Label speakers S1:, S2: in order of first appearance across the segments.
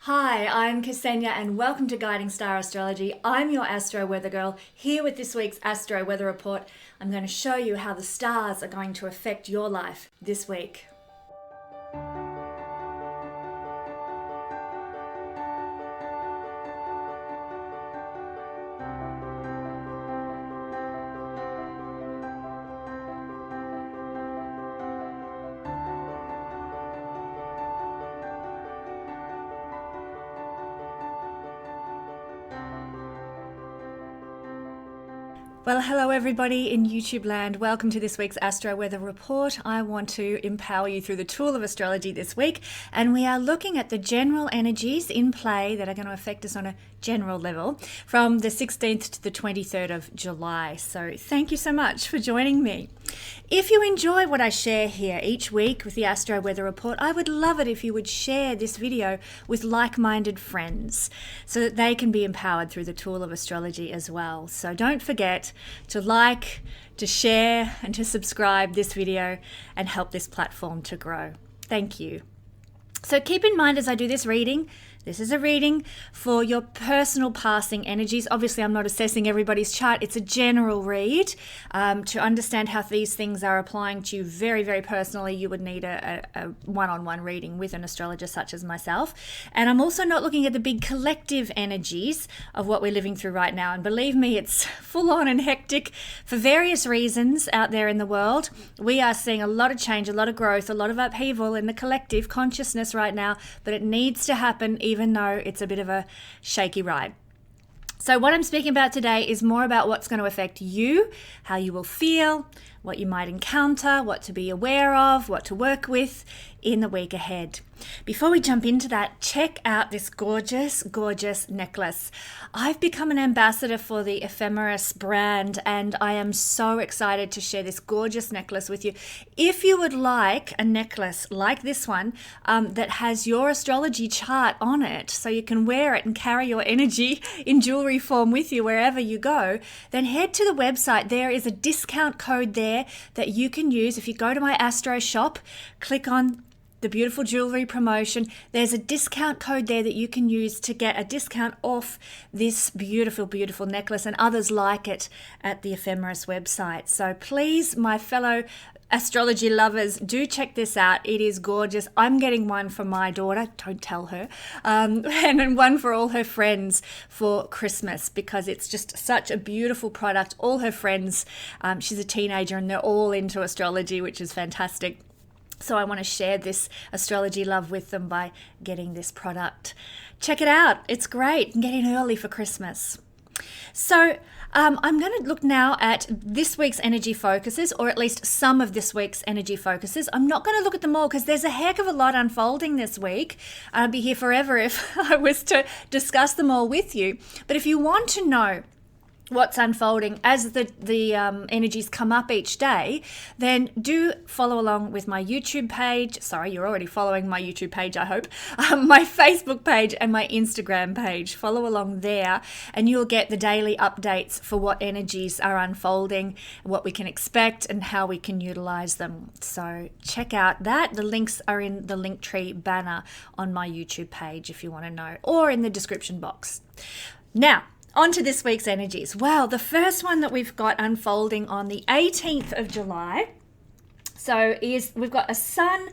S1: Hi, I'm Kesenya and welcome to Guiding Star Astrology. I'm your Astro Weather Girl, here with this week's Astro Weather Report. I'm going to show you how the stars are going to affect your life this week. Well, hello everybody in YouTube land. Welcome to this week's Astro Weather Report. I want to empower you through the tool of astrology this week, and we are looking at the general energies in play that are going to affect us on a general level from the 16th to the 23rd of July. So thank you so much for joining me. If you enjoy what I share here each week with the Astro Weather Report, I would love it if you would share this video with like-minded friends so that they can be empowered through the tool of astrology as well. So don't forget to like, to share, and to subscribe this video and help this platform to grow. Thank you. So keep in mind as I do this reading, this is a reading for your personal passing energies. Obviously, I'm not assessing everybody's chart. It's a general read. To understand how these things are applying to you very, very personally, you would need a one-on-one reading with an astrologer such as myself. And I'm also not looking at the big collective energies of what we're living through right now. And believe me, it's full on and hectic for various reasons out there in the world. We are seeing a lot of change, a lot of growth, a lot of upheaval in the collective consciousness right now, but it needs to happen even though it's a bit of a shaky ride. So what I'm speaking about today is more about what's going to affect you, how you will feel, what you might encounter, what to be aware of, what to work with in the week ahead. Before we jump into that, check out this gorgeous, gorgeous necklace. I've become an ambassador for the Ephemeris brand, and I am so excited to share this gorgeous necklace with you. If you would like a necklace like this one that has your astrology chart on it, so you can wear it and carry your energy in jewelry form with you wherever you go, then head to the website. There is a discount code there that you can use. If you go to my Astro shop, click on the beautiful jewelry promotion, there's a discount code there that you can use to get a discount off this beautiful, beautiful necklace and others like it at the Ephemeris website. So please, my fellow astrology lovers, do check this out. It is gorgeous. I'm getting one for my daughter, don't tell her, and then one for all her friends for Christmas because it's just such a beautiful product. All her friends, she's a teenager and they're all into astrology, which is fantastic. So I want to share this astrology love with them by getting this product. Check it out. It's great. Get in early for Christmas. So I'm going to look now at this week's energy focuses, or at least some of this week's energy focuses. I'm not going to look at them all because there's a heck of a lot unfolding this week. I'd be here forever if I was to discuss them all with you. But if you want to know what's unfolding as the energies come up each day, then do follow along with my YouTube page. Sorry, you're already following my YouTube page, I hope. My Facebook page and my Instagram page. Follow along there and you'll get the daily updates for what energies are unfolding, what we can expect and how we can utilize them. So check out that. The links are in the Linktree banner on my YouTube page if you want to know, or in the description box. Now, on to this week's energies. Well, the first one that we've got unfolding on the 18th of July. We've got a Sun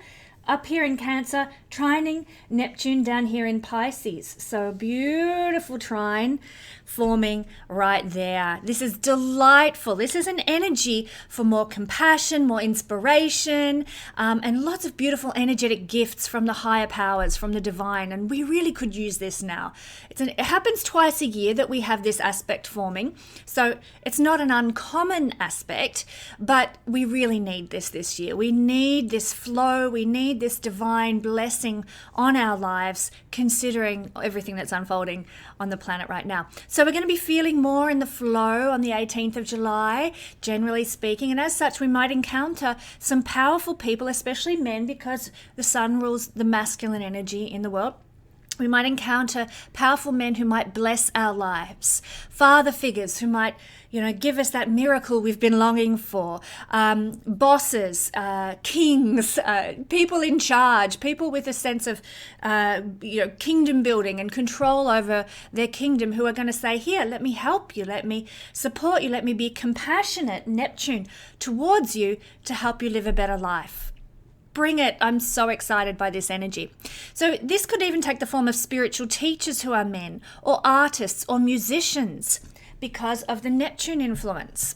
S1: up here in Cancer, trining Neptune down here in Pisces. So a beautiful trine forming right there. This is delightful. This is an energy for more compassion, more inspiration, and lots of beautiful energetic gifts from the higher powers, from the divine. And we really could use this now. It happens twice a year that we have this aspect forming. So it's not an uncommon aspect, but we really need this year. We need this flow. We need this divine blessing on our lives, considering everything that's unfolding on the planet right now. So we're going to be feeling more in the flow on the 18th of July, generally speaking. And as such, we might encounter some powerful people, especially men, because the sun rules the masculine energy in the world. We might encounter powerful men who might bless our lives, father figures who might, give us that miracle we've been longing for, bosses, kings, people in charge, people with a sense of, kingdom building and control over their kingdom who are going to say, here, let me help you, let me support you, let me be compassionate, Neptune, towards you to help you live a better life. Bring it. I'm so excited by this energy. So this could even take the form of spiritual teachers who are men, or artists or musicians because of the Neptune influence.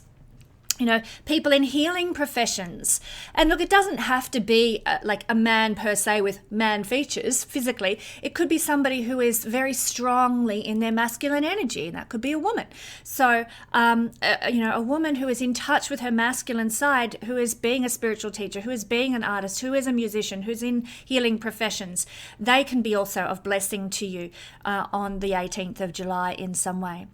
S1: People in healing professions. And look, it doesn't have to be like a man per se with man features physically. It could be somebody who is very strongly in their masculine energy, and that could be a woman. So, a woman who is in touch with her masculine side, who is being a spiritual teacher, who is being an artist, who is a musician, who's in healing professions, they can be also of blessing to you on the 18th of July in some way.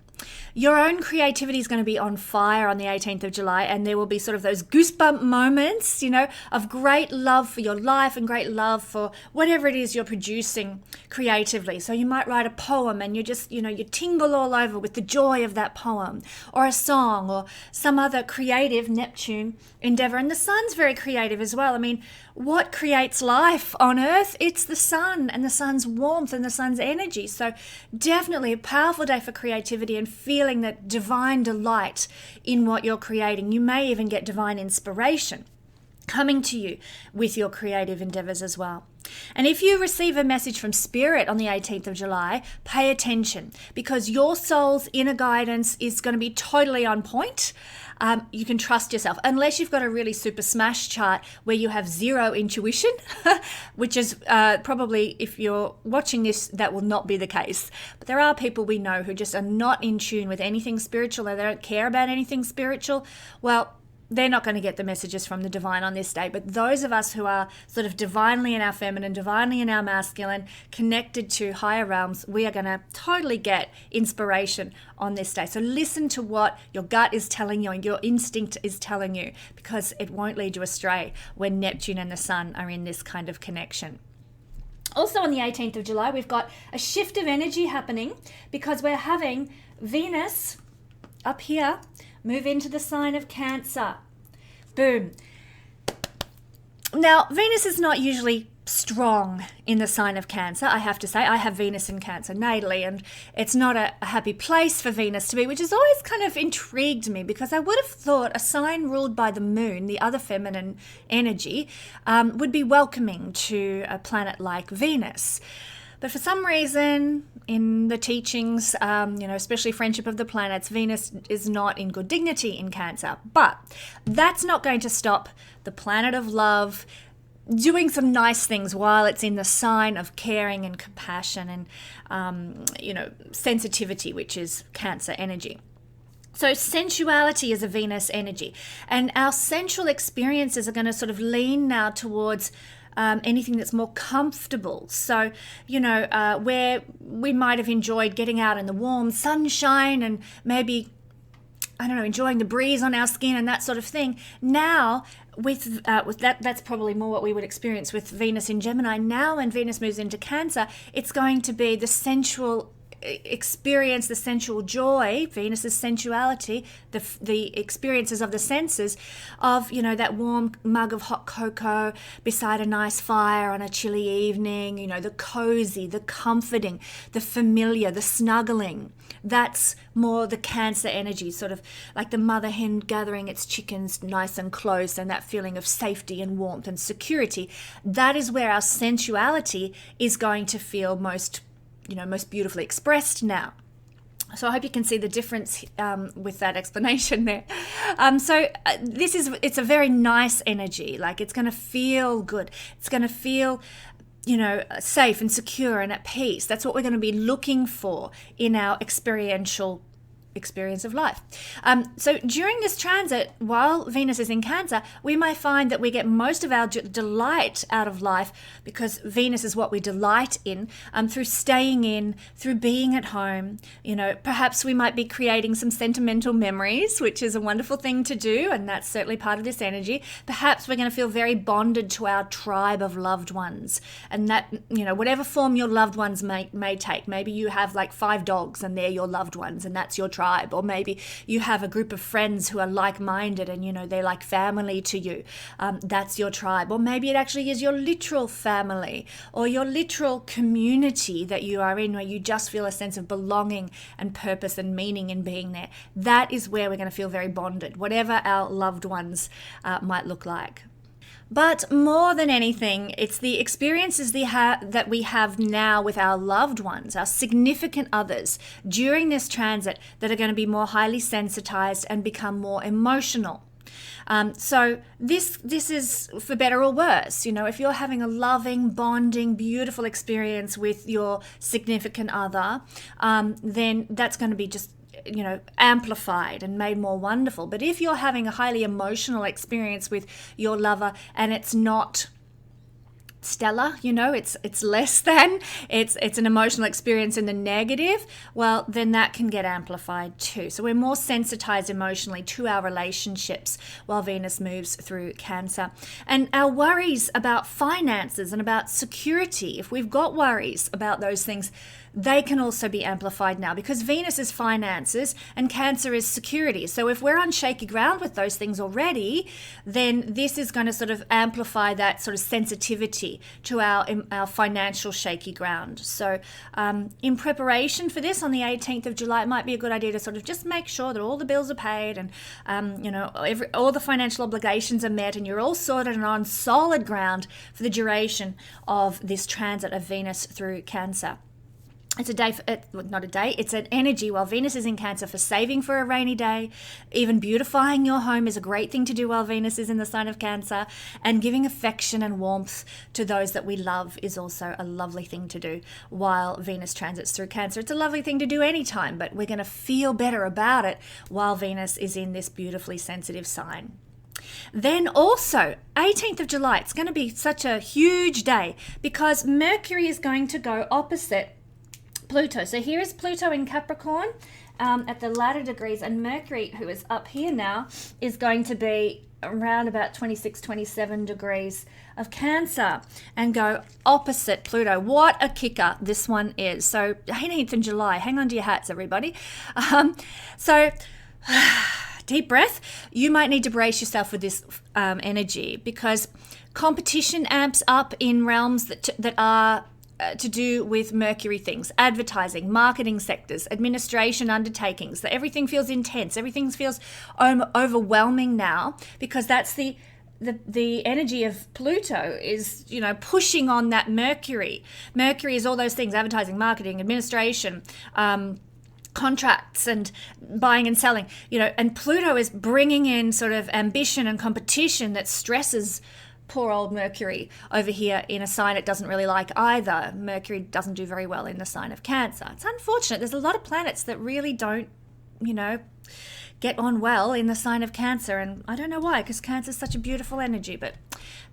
S1: Your own creativity is going to be on fire on the 18th of July, and there will be sort of those goosebump moments, of great love for your life and great love for whatever it is you're producing creatively. So you might write a poem and you just, you tingle all over with the joy of that poem, or a song, or some other creative Neptune endeavor. And the sun's very creative as well. I mean, what creates life on earth? It's the sun and the sun's warmth and the sun's energy. So definitely a powerful day for creativity and feeling that divine delight in what you're creating. You may even get divine inspiration coming to you with your creative endeavors as well. And if you receive a message from Spirit on the 18th of July, pay attention, because your soul's inner guidance is going to be totally on point. You can trust yourself, unless you've got a really super smash chart where you have zero intuition, which is probably, if you're watching this, that will not be the case. But there are people we know who just are not in tune with anything spiritual, or they don't care about anything spiritual. Well, they're not going to get the messages from the divine on this day. But those of us who are sort of divinely in our feminine, divinely in our masculine, connected to higher realms, we are going to totally get inspiration on this day. So listen to what your gut is telling you and your instinct is telling you, because it won't lead you astray when Neptune and the sun are in this kind of connection. Also on the 18th of July, we've got a shift of energy happening, because we're having Venus up here move into the sign of Cancer. Boom. Now, Venus is not usually strong in the sign of Cancer, I have to say. I have Venus in Cancer natally, and it's not a happy place for Venus to be, which has always kind of intrigued me, because I would have thought a sign ruled by the moon, the other feminine energy, would be welcoming to a planet like Venus. But for some reason, in the teachings, especially Friendship of the Planets, Venus is not in good dignity in Cancer. But that's not going to stop the planet of love doing some nice things while it's in the sign of caring and compassion and, sensitivity, which is Cancer energy. So sensuality is a Venus energy, and our sensual experiences are going to sort of lean now towards anything that's more comfortable. So, where we might have enjoyed getting out in the warm sunshine and maybe, enjoying the breeze on our skin and that sort of thing. Now, with that, that's probably more what we would experience with Venus in Gemini. Now, when Venus moves into Cancer, it's going to be the sensual experience, the sensual joy, Venus's sensuality, the experiences of the senses of, that warm mug of hot cocoa beside a nice fire on a chilly evening, the cozy, the comforting, the familiar, the snuggling. That's more the Cancer energy, sort of like the mother hen gathering its chickens nice and close, and that feeling of safety and warmth and security. That is where our sensuality is going to feel most beautifully expressed now. So I hope you can see the difference with that explanation there. It's a very nice energy. Like, it's going to feel good. It's going to feel, safe and secure and at peace. That's what we're going to be looking for in our experiential experience of life. So during this transit, while Venus is in Cancer, we might find that we get most of our delight out of life, because Venus is what we delight in, through staying in, through being at home. Perhaps we might be creating some sentimental memories, which is a wonderful thing to do, and that's certainly part of this energy. Perhaps we're going to feel very bonded to our tribe of loved ones, and that, whatever form your loved ones may take. Maybe you have like 5 dogs and they're your loved ones, and that's your tribe. Or maybe you have a group of friends who are like-minded and they're like family to you. That's your tribe. Or maybe it actually is your literal family or your literal community that you are in, where you just feel a sense of belonging and purpose and meaning in being there. That is where we're going to feel very bonded, whatever our loved ones might look like. But more than anything, it's the experiences that we have now with our loved ones, our significant others, during this transit that are going to be more highly sensitized and become more emotional. So this is for better or worse. If you're having a loving, bonding, beautiful experience with your significant other, then that's going to be just amplified and made more wonderful. But if you're having a highly emotional experience with your lover and it's not stellar, it's less than, it's an emotional experience in the negative, well, then that can get amplified too. So we're more sensitized emotionally to our relationships while Venus moves through Cancer. And our worries about finances and about security, if we've got worries about those things, they can also be amplified now, because Venus is finances and Cancer is security. So if we're on shaky ground with those things already, then this is going to sort of amplify that sort of sensitivity to our financial shaky ground. So in preparation for this on the 18th of July, it might be a good idea to sort of just make sure that all the bills are paid and all the financial obligations are met, and you're all sorted and on solid ground for the duration of this transit of Venus through Cancer. It's it's an energy while Venus is in Cancer for saving for a rainy day. Even beautifying your home is a great thing to do while Venus is in the sign of Cancer. And giving affection and warmth to those that we love is also a lovely thing to do while Venus transits through Cancer. It's a lovely thing to do anytime, but we're going to feel better about it while Venus is in this beautifully sensitive sign. Then also, 18th of July, it's going to be such a huge day because Mercury is going to go opposite Pluto. So here is Pluto in Capricorn at the latter degrees, and Mercury, who is up here now, is going to be around about 26, 27 degrees of Cancer and go opposite Pluto. What a kicker this one is. So 18th of July, hang on to your hats, everybody. Deep breath. You might need to brace yourself with this energy, because competition amps up in realms that are to do with Mercury things: advertising, marketing sectors, administration undertakings. That everything feels intense. Everything feels overwhelming now, because that's the energy of Pluto is, pushing on that Mercury. Mercury is all those things: advertising, marketing, administration, contracts and buying and selling, and Pluto is bringing in sort of ambition and competition that stresses poor old Mercury over here in a sign it doesn't really like either. Mercury doesn't do very well in the sign of Cancer. It's unfortunate. There's a lot of planets that really don't, get on well in the sign of Cancer, and I don't know why, because Cancer is such a beautiful energy, but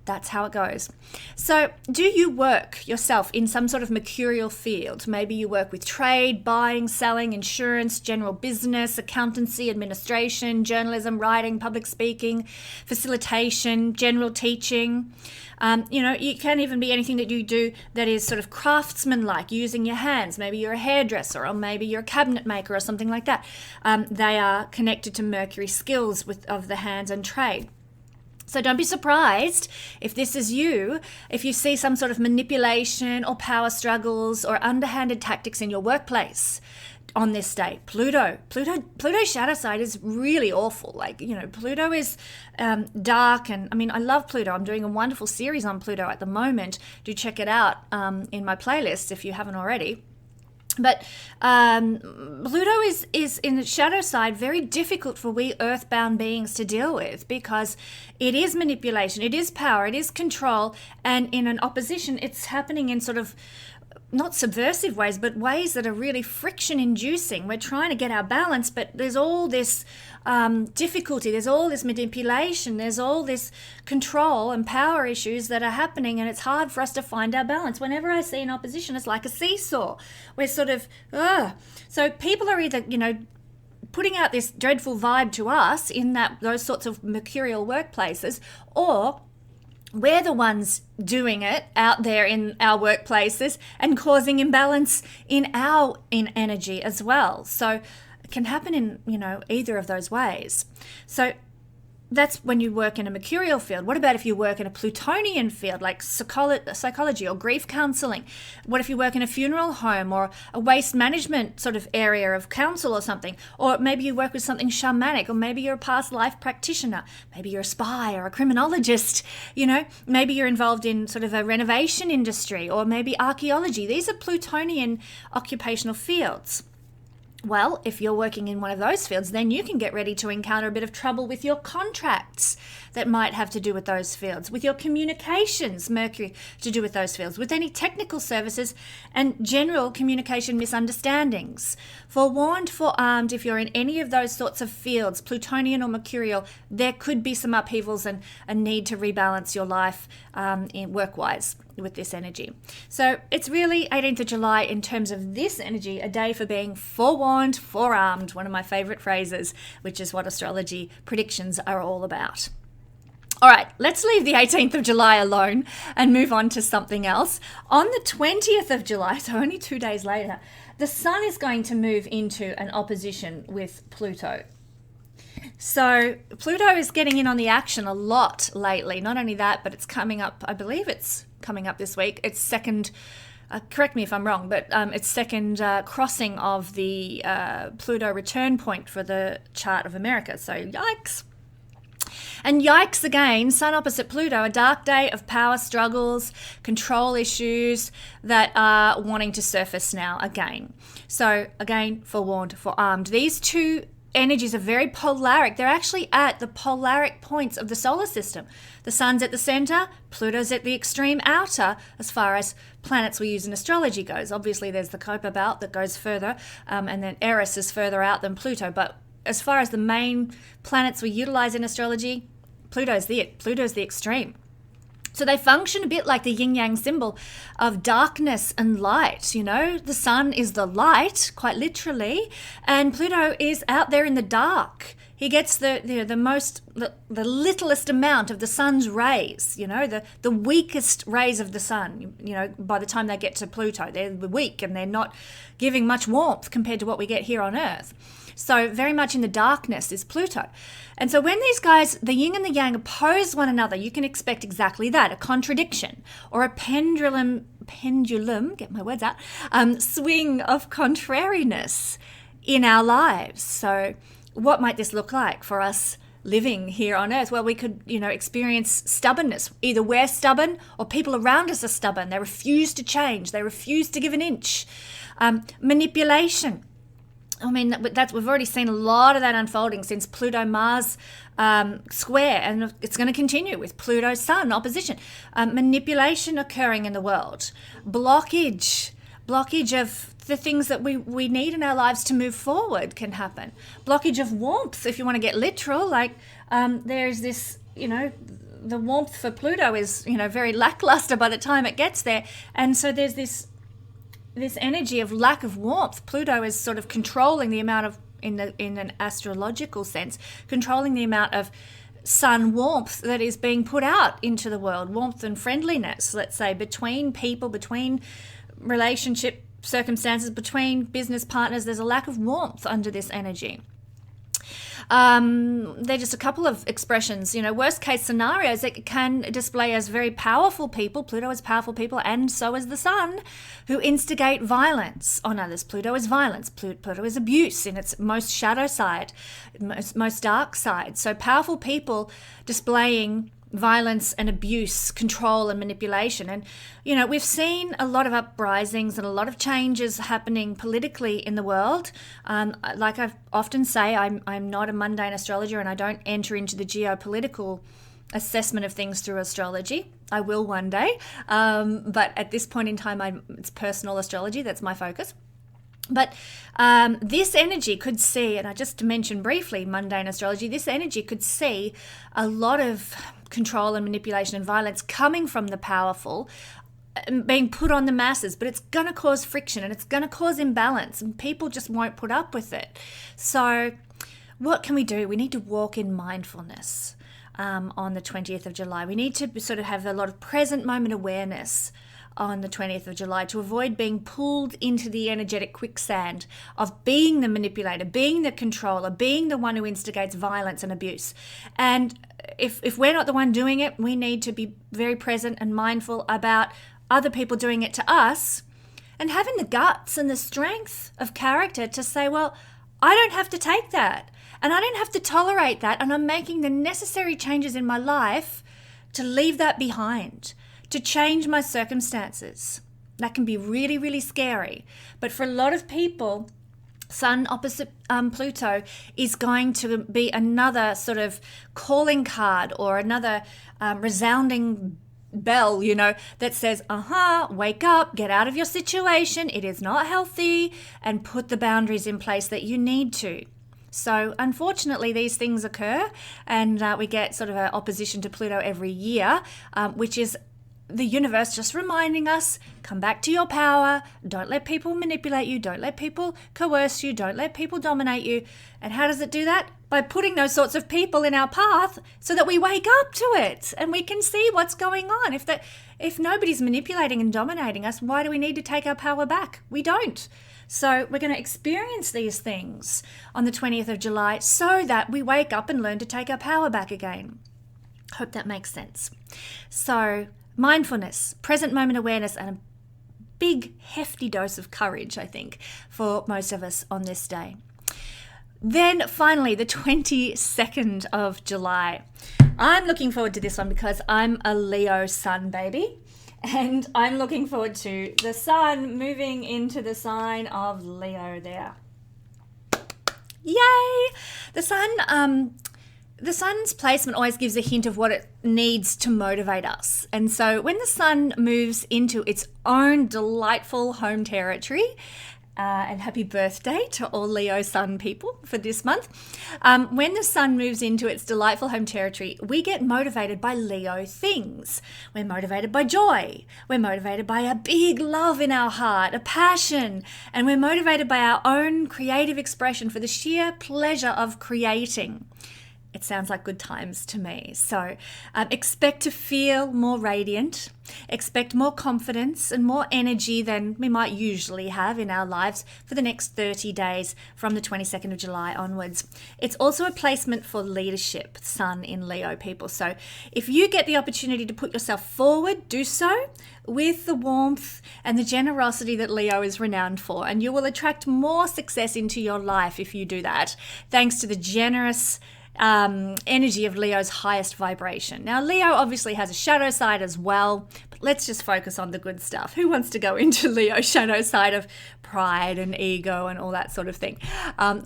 S1: that's how it goes. So do you work yourself in some sort of mercurial field? Maybe you work with trade, buying, selling, insurance, general business, accountancy, administration, journalism, writing, public speaking, facilitation, general teaching. It can even be anything that you do that is sort of craftsman-like, using your hands. Maybe you're a hairdresser, or maybe you're a cabinet maker or something like that. They are connected to Mercury skills of the hands and trade. So don't be surprised if this is you, if you see some sort of manipulation or power struggles or underhanded tactics in your workplace on this day. Pluto's shadow side is really awful. Pluto is dark, and I love Pluto. I'm doing a wonderful series on Pluto at the moment. Do check it out in my playlist if you haven't already. But Pluto is in the shadow side very difficult for we earthbound beings to deal with, because it is manipulation, it is power, it is control, and in an opposition, it's happening in sort of not subversive ways, but ways that are really friction inducing. We're trying to get our balance, but there's all this difficulty, there's all this manipulation, there's all this control and power issues that are happening, and it's hard for us to find our balance. Whenever I see an opposition, it's like a seesaw. We're sort of, So people are either, putting out this dreadful vibe to us in those sorts of mercurial workplaces, or we're the ones doing it out there in our workplaces and causing imbalance in energy as well. So it can happen in, either of those ways. So that's when you work in a mercurial field. What about if you work in a Plutonian field, like psychology or grief counseling? What if you work in a funeral home or a waste management sort of area of counsel or something? Or maybe you work with something shamanic, or maybe you're a past life practitioner. Maybe you're a spy or a criminologist. Maybe you're involved in sort of a renovation industry, or maybe archaeology. These are Plutonian occupational fields. Well, if you're working in one of those fields, then you can get ready to encounter a bit of trouble with your contracts that might have to do with those fields, with your communications, Mercury, to do with those fields, with any technical services and general communication misunderstandings. Forewarned, forearmed, if you're in any of those sorts of fields, Plutonian or mercurial, there could be some upheavals and a need to rebalance your life work-wise with this energy. So it's really 18th of July in terms of this energy, a day for being forewarned, forearmed, one of my favorite phrases, which is what astrology predictions are all about. All right, let's leave the 18th of July alone and move on to something else. On the 20th of July, so only 2 days later, the Sun is going to move into an opposition with Pluto. So Pluto is getting in on the action a lot lately. Not only that, but it's coming up, I believe it's coming up this week. It's second, correct me if I'm wrong, but it's second crossing of the Pluto return point for the chart of America. So yikes. And yikes again, Sun opposite Pluto, a dark day of power struggles, control issues that are wanting to surface now again. So again, forewarned, forearmed. These two energies are very polaric. They're actually at the polaric points of the solar system. The Sun's at the center, Pluto's at the extreme outer as far as planets we use in astrology goes. Obviously, there's the Kuiper belt that goes further, and then Eris is further out than Pluto. But as far as the main planets we utilize in astrology, Pluto's the extreme. So they function a bit like the yin-yang symbol of darkness and light. The Sun is the light, quite literally, and Pluto is out there in the dark. He gets the littlest amount of the Sun's rays, the weakest rays of the Sun. By the time they get to Pluto, they're weak and they're not giving much warmth compared to what we get here on Earth. So very much in the darkness is Pluto. And so when these guys, the yin and the yang, oppose one another, you can expect exactly that, a contradiction or a pendulum, get my words out, swing of contrariness in our lives. So what might this look like for us living here on Earth? Well, we could, experience stubbornness. Either we're stubborn or people around us are stubborn. They refuse to change. They refuse to give an inch. Manipulation. I mean, we've already seen a lot of that unfolding since Pluto-Mars square, and it's going to continue with Pluto-Sun opposition. Manipulation occurring in the world. Blockage of the things that we need in our lives to move forward can happen. Blockage of warmth, if you want to get literal, like there's this, the warmth for Pluto is, very lackluster by the time it gets there. And so there's this energy of lack of warmth. Pluto is sort of controlling the amount of, in an astrological sense, controlling the amount of sun warmth that is being put out into the world. Warmth and friendliness, let's say, between people, between relationship circumstances, between business partners. There's a lack of warmth under this energy. They're just a couple of expressions, worst case scenarios. It can display as very powerful people. Pluto is powerful people, and so is the Sun, who instigate violence on others. Pluto is violence. Pluto is abuse in its most shadow side, most dark side. So powerful people displaying violence and abuse, control and manipulation. And, we've seen a lot of uprisings and a lot of changes happening politically in the world. Like I often say, I'm not a mundane astrologer, and I don't enter into the geopolitical assessment of things through astrology. I will one day, but at this point in time, it's personal astrology. That's my focus. But this energy could see, and I just mentioned briefly mundane astrology, this energy could see a lot of control and manipulation and violence coming from the powerful being put on the masses, but it's going to cause friction and it's going to cause imbalance and people just won't put up with it. So what can we do? We need to walk in mindfulness on the 20th of July. We need to sort of have a lot of present moment awareness on the 20th of July to avoid being pulled into the energetic quicksand of being the manipulator, being the controller, being the one who instigates violence and abuse. And if we're not the one doing it, we need to be very present and mindful about other people doing it to us and having the guts and the strength of character to say, well, I don't have to take that and I don't have to tolerate that, and I'm making the necessary changes in my life to leave that behind, to change my circumstances. That can be really, really scary. But for a lot of people, Sun opposite Pluto is going to be another sort of calling card or another resounding bell, that says, wake up, get out of your situation. It is not healthy, and put the boundaries in place that you need to. So unfortunately, these things occur, and we get sort of an opposition to Pluto every year, which is the universe just reminding us, come back to your power. Don't let people manipulate you. Don't let people coerce you. Don't let people dominate you. And how does it do that? By putting those sorts of people in our path so that we wake up to it and we can see what's going on. If nobody's manipulating and dominating us, why do we need to take our power back? We don't. So we're going to experience these things on the 20th of July so that we wake up and learn to take our power back again. Hope that makes sense. So mindfulness, present moment awareness, and a big, hefty dose of courage, I think, for most of us on this day. Then finally, the 22nd of July. I'm looking forward to this one because I'm a Leo sun baby. And I'm looking forward to the sun moving into the sign of Leo there. Yay! The sun's placement always gives a hint of what it needs to motivate us. And so when the sun moves into its own delightful home territory, and happy birthday to all Leo sun people for this month. When the sun moves into its delightful home territory, we get motivated by Leo things. We're motivated by joy. We're motivated by a big love in our heart, a passion, and we're motivated by our own creative expression for the sheer pleasure of creating. It sounds like good times to me. So expect to feel more radiant, expect more confidence and more energy than we might usually have in our lives for the next 30 days from the 22nd of July onwards. It's also a placement for leadership, Sun in Leo people. So if you get the opportunity to put yourself forward, do so with the warmth and the generosity that Leo is renowned for, and you will attract more success into your life if you do that, thanks to the generous energy of Leo's highest vibration. Now, Leo obviously has a shadow side as well, but let's just focus on the good stuff. Who wants to go into Leo's shadow side of pride and ego and all that sort of thing?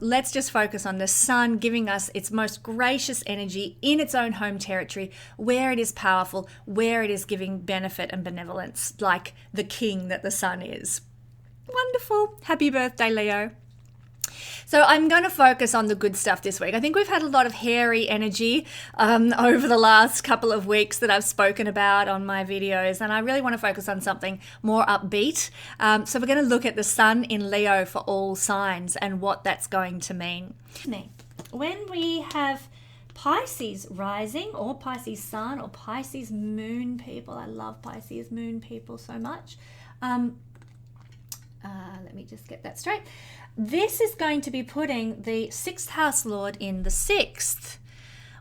S1: Let's just focus on the sun giving us its most gracious energy in its own home territory, where it is powerful, where it is giving benefit and benevolence, like the king that the sun is. Wonderful. Happy birthday, Leo. So I'm going to focus on the good stuff this week. I think we've had a lot of hairy energy over the last couple of weeks that I've spoken about on my videos, and I really want to focus on something more upbeat. So we're going to look at the sun in Leo for all signs and what that's going to mean. When we have Pisces rising or Pisces sun or Pisces moon people, I love Pisces moon people so much. Let me just get that straight. This is going to be putting the 6th house lord in the 6th.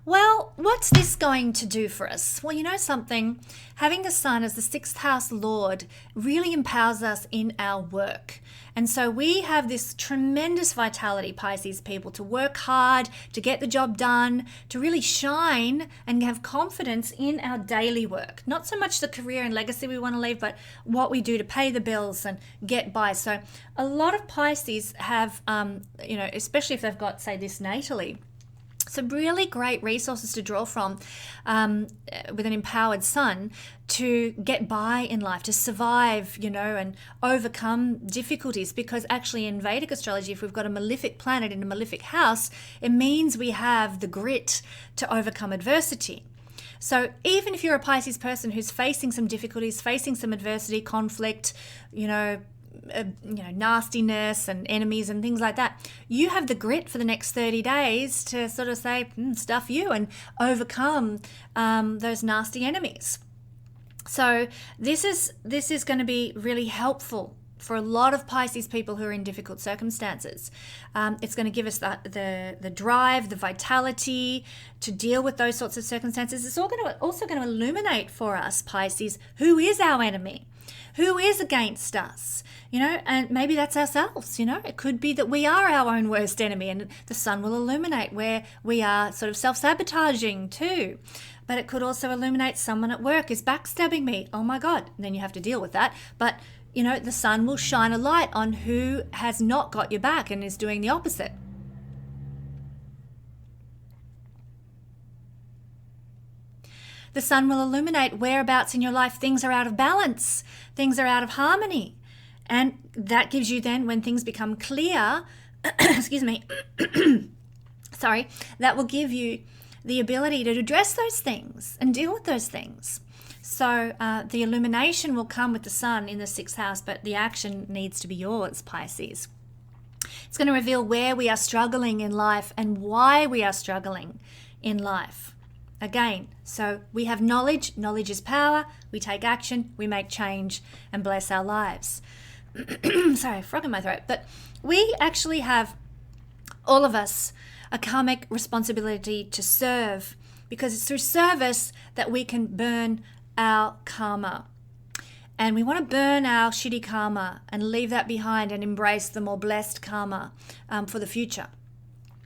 S1: Well, what's this going to do for us? Well, you know something? Having the sun as the 6th house lord really empowers us in our work. And so we have this tremendous vitality, Pisces people, to work hard, to get the job done, to really shine and have confidence in our daily work. Not so much the career and legacy we want to leave, but what we do to pay the bills and get by. So a lot of Pisces have, especially if they've got, say, this natally, Some really great resources to draw from with an empowered sun to get by in life, to survive, and overcome difficulties. Because actually in Vedic astrology, if we've got a malefic planet in a malefic house, it means we have the grit to overcome adversity. So even if you're a Pisces person who's facing some difficulties, facing some adversity, conflict, nastiness and enemies and things like that, you have the grit for the next 30 days to sort of say, stuff you, and overcome those nasty enemies. So this is going to be really helpful for a lot of Pisces people who are in difficult circumstances. It's going to give us the drive, the vitality to deal with those sorts of circumstances. It's also going to illuminate for us, Pisces, who is our enemy, who is against us, and maybe that's ourselves. It could be that we are our own worst enemy, and the sun will illuminate where we are sort of self-sabotaging too. But it could also illuminate someone at work is backstabbing me. Oh my God. And then you have to deal with that. But the sun will shine a light on who has not got your back and is doing the opposite. The sun will illuminate whereabouts in your life things are out of balance, things are out of harmony. And that gives you then, when things become clear, excuse me, sorry, that will give you the ability to address those things and deal with those things. So the illumination will come with the sun in the 6th house, but the action needs to be yours, Pisces. It's going to reveal where we are struggling in life and why we are struggling in life. Again, so we have knowledge. Knowledge is power. We take action. We make change and bless our lives. Sorry, frog in my throat. But we actually have, all of us, a karmic responsibility to serve, because it's through service that we can burn our karma. And we want to burn our shitty karma and leave that behind and embrace the more blessed karma for the future.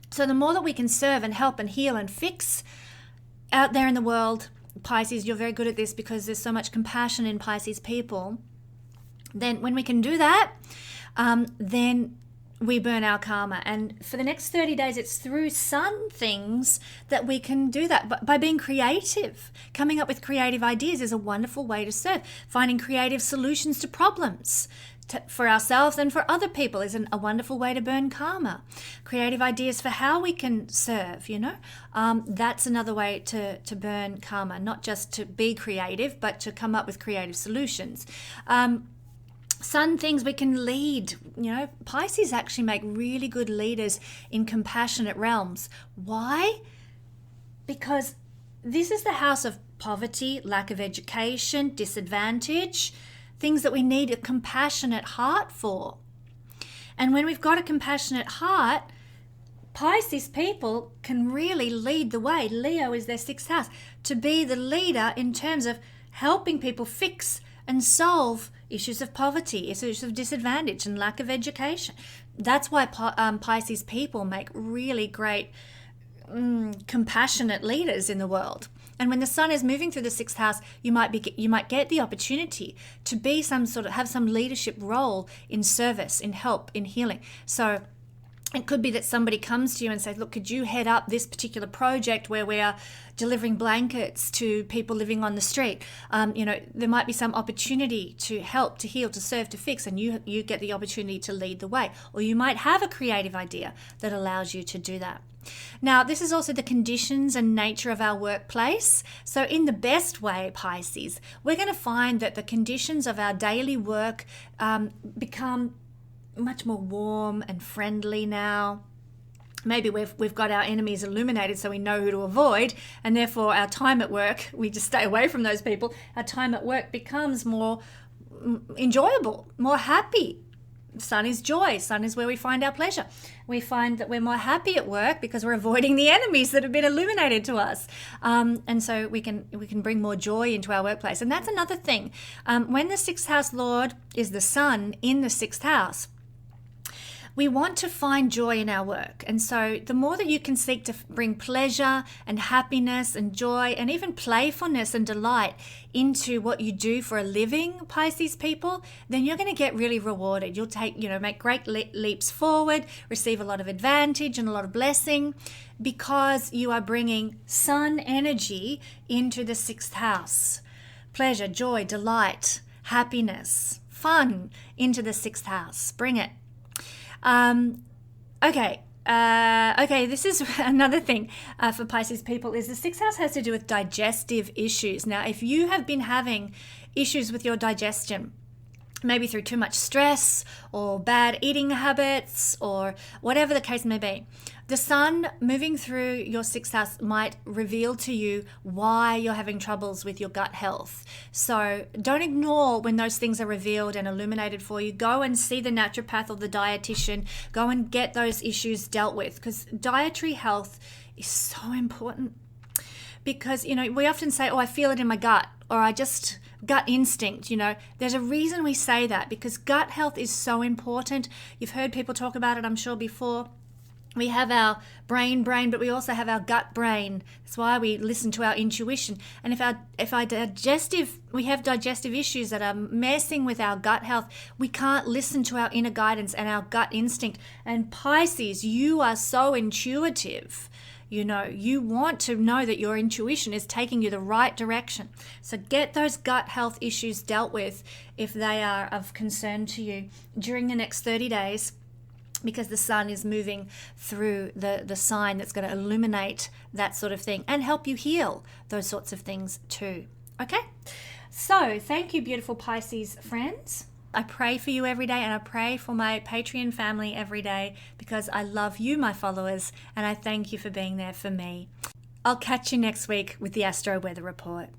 S1: So the more that we can serve and help and heal and fix out there in the world, Pisces, you're very good at this because there's so much compassion in Pisces people. Then when we can do that, then we burn our karma. And for the next 30 days, it's through sun things that we can do that. But by being creative, coming up with creative ideas is a wonderful way to serve. Finding creative solutions to problems for ourselves and for other people is a wonderful way to burn karma. Creative ideas for how we can serve, that's another way to burn karma, not just to be creative, but to come up with creative solutions. Sun things we can lead. Pisces actually make really good leaders in compassionate realms. Why? Because this is the house of poverty, lack of education, disadvantage, things that we need a compassionate heart for. And when we've got a compassionate heart, Pisces people can really lead the way. Leo is their 6th house, to be the leader in terms of helping people fix and solve issues of poverty, issues of disadvantage and lack of education. That's why Pisces people make really great compassionate leaders in the world. And when the sun is moving through the 6th house, you might get the opportunity to be have some leadership role in service, in help, in healing. So it could be that somebody comes to you and says, look, could you head up this particular project where we are delivering blankets to people living on the street? There might be some opportunity to help, to heal, to serve, to fix, and you get the opportunity to lead the way. Or you might have a creative idea that allows you to do that. Now, this is also the conditions and nature of our workplace. So in the best way, Pisces, we're going to find that the conditions of our daily work become much more warm and friendly now. Maybe we've got our enemies illuminated so we know who to avoid, and therefore our time at work, we just stay away from those people. Our time at work becomes more enjoyable, more happy. Sun is joy. Sun is where we find our pleasure. We find that we're more happy at work because we're avoiding the enemies that have been illuminated to us. And so we can bring more joy into our workplace. And that's another thing. When the 6th house lord is the sun in the 6th house, We want to find joy in our work. And so the more that you can seek to bring pleasure and happiness and joy and even playfulness and delight into what you do for a living, Pisces people, then you're going to get really rewarded. You'll make great leaps forward, receive a lot of advantage and a lot of blessing, because you are bringing sun energy into the 6th house. Pleasure, joy, delight, happiness, fun into the 6th house. Bring it. Okay, this is another thing for Pisces people, is the 6th house has to do with digestive issues. Now, if you have been having issues with your digestion, maybe through too much stress or bad eating habits or whatever the case may be, the sun moving through your 6th house might reveal to you why you're having troubles with your gut health. So don't ignore when those things are revealed and illuminated for you. Go and see the naturopath or the dietitian. Go and get those issues dealt with, because dietary health is so important. Because, we often say, oh, I feel it in my gut, or I just gut instinct. There's a reason we say that, because gut health is so important. You've heard people talk about it, I'm sure, before. We have our brain, but we also have our gut brain. That's why we listen to our intuition. And if we have digestive issues that are messing with our gut health, we can't listen to our inner guidance and our gut instinct. And Pisces, you are so intuitive. You want to know that your intuition is taking you the right direction. So get those gut health issues dealt with if they are of concern to you during the next 30 days. Because the sun is moving through the sign that's going to illuminate that sort of thing and help you heal those sorts of things too. Okay? So thank you, beautiful Pisces friends. I pray for you every day, and I pray for my Patreon family every day, because I love you, my followers, and I thank you for being there for me. I'll catch you next week with the Astro Weather Report.